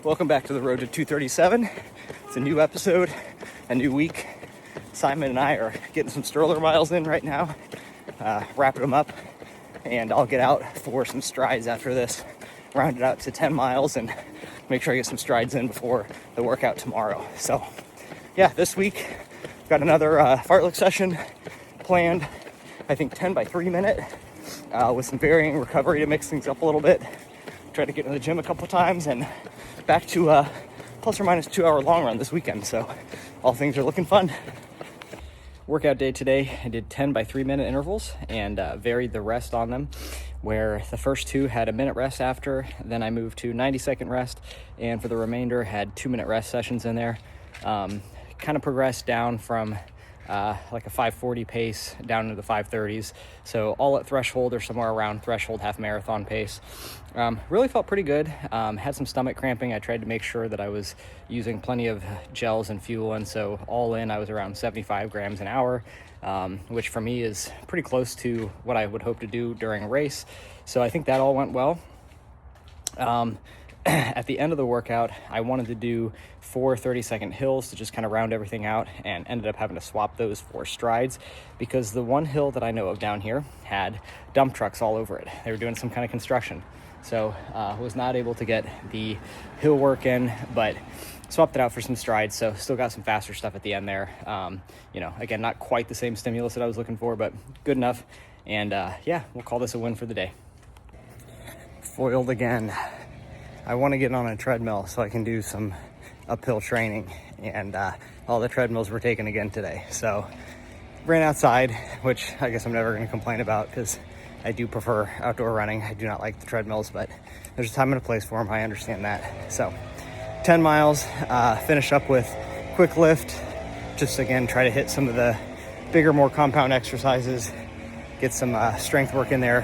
Welcome back to the Road to 237. It's a new episode, a new week. Simon and I are getting some stroller miles in right now, wrapping them up, and I'll get out for some strides after this, round it out to 10 miles and make sure I get some strides in before the workout tomorrow. So yeah, this week got another fartlek session planned, I think 10 by 3 minute, with some varying recovery to mix things up a little bit. Tried to get in the gym a couple times and back to plus or minus 2 hour long run this weekend. So all things are looking fun. Workout day today, I did 10 by 3 minute intervals and varied the rest on them, where the first two had a minute rest after, then I moved to 90-second rest, and for the remainder had 2-minute rest sessions in there. Kind of progressed down from like a 5:40 pace down into the 5:30s, so all at threshold or somewhere around threshold half marathon pace. Really felt pretty good. Had some stomach cramping. I tried to make sure that I was using plenty of gels and fuel, and so all in I was around 75 grams an hour, which for me is pretty close to what I would hope to do during a race. So I think that all went well. At the end of the workout, I wanted to do 4 30-second hills to just kind of round everything out, and ended up having to swap those for strides because the one hill that I know of down here had dump trucks all over it. They were doing some kind of construction. So was not able to get the hill work in, but swapped it out for some strides. So still got some faster stuff at the end there. Again, not quite the same stimulus that I was looking for, but good enough. And yeah, we'll call this a win for the day. Foiled again. I want to get on a treadmill so I can do some uphill training, and all the treadmills were taken again today. So ran outside, which I guess I'm never going to complain about because I do prefer outdoor running. I do not like the treadmills, but there's a time and a place for them. I understand that. So 10 miles, finish up with quick lift. Just again, try to hit some of the bigger, more compound exercises, get some strength work in there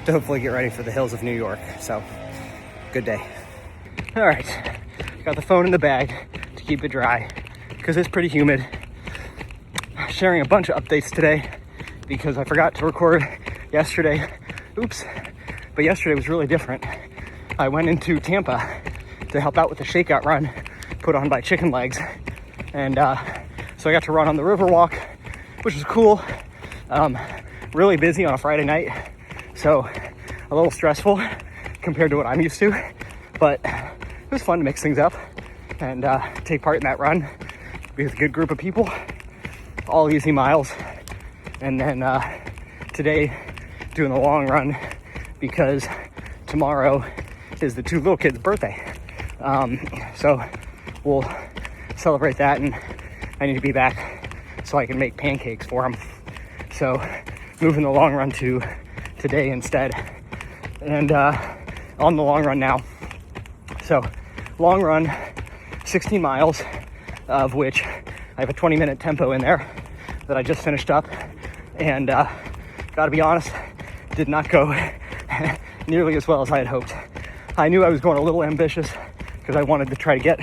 to hopefully get ready for the hills of New York. So good day. All right, got the phone in the bag to keep it dry because it's pretty humid. Sharing a bunch of updates today because I forgot to record yesterday. Oops. But yesterday was really different. I went into Tampa to help out with the shakeout run put on by Chicken Legs. And so I got to run on the Riverwalk, which was cool. Really busy on a Friday night. So a little stressful compared to what I'm used to. But it was fun to mix things up and take part in that run with a good group of people. All easy miles. And then today doing the long run because tomorrow is the two little kids' birthday. So we'll celebrate that, and I need to be back so I can make pancakes for them. So moving the long run to today instead. And on the long run now. So long run, 16 miles, of which I have a 20-minute tempo in there that I just finished up. And gotta be honest, did not go nearly as well as I had hoped. I knew I was going a little ambitious because I wanted to try to get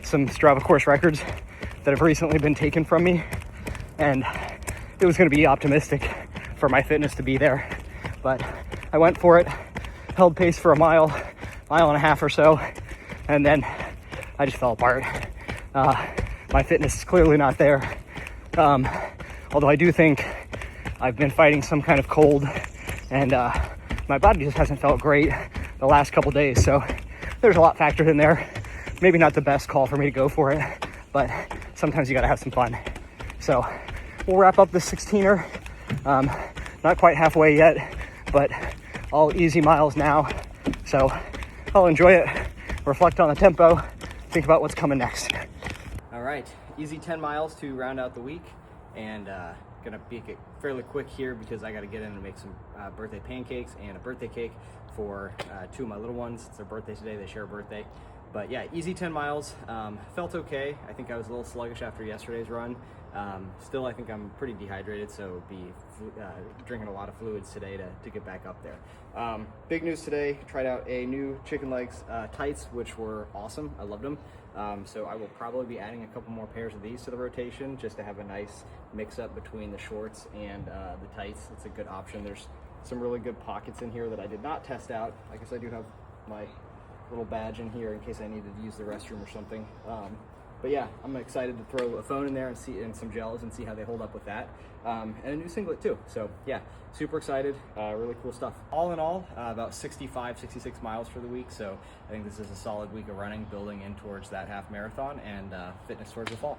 some Strava course records that have recently been taken from me. And it was gonna be optimistic for my fitness to be there. But I went for it, held pace for a mile and a half or so, and then I just fell apart. My fitness is clearly not there. Although I do think I've been fighting some kind of cold, and my body just hasn't felt great the last couple days. So there's a lot factored in there. Maybe not the best call for me to go for it, but sometimes you gotta have some fun. So we'll wrap up the 16er. Not quite halfway yet, but all easy miles now. So I'll enjoy it, reflect on the tempo, think about what's coming next. All right, easy 10 miles to round out the week, and gonna make it fairly quick here because I gotta get in and make some birthday pancakes and a birthday cake for two of my little ones. It's their birthday today, they share a birthday. But yeah, easy 10 miles, felt okay. I think I was a little sluggish after yesterday's run. Still, I think I'm pretty dehydrated, so be drinking a lot of fluids today to get back up there. Big news today, tried out a new Chicken Legs tights, which were awesome. I loved them. So I will probably be adding a couple more pairs of these to the rotation just to have a nice mix up between the shorts and the tights. It's a good option. There's some really good pockets in here that I did not test out. I guess I do have my little badge in here in case I needed to use the restroom or something. But yeah, I'm excited to throw a phone in there and some gels and see how they hold up with that. And a new singlet too. So yeah, super excited, really cool stuff. All in all, about 65, 66 miles for the week. So I think this is a solid week of running, building in towards that half marathon and fitness towards the fall.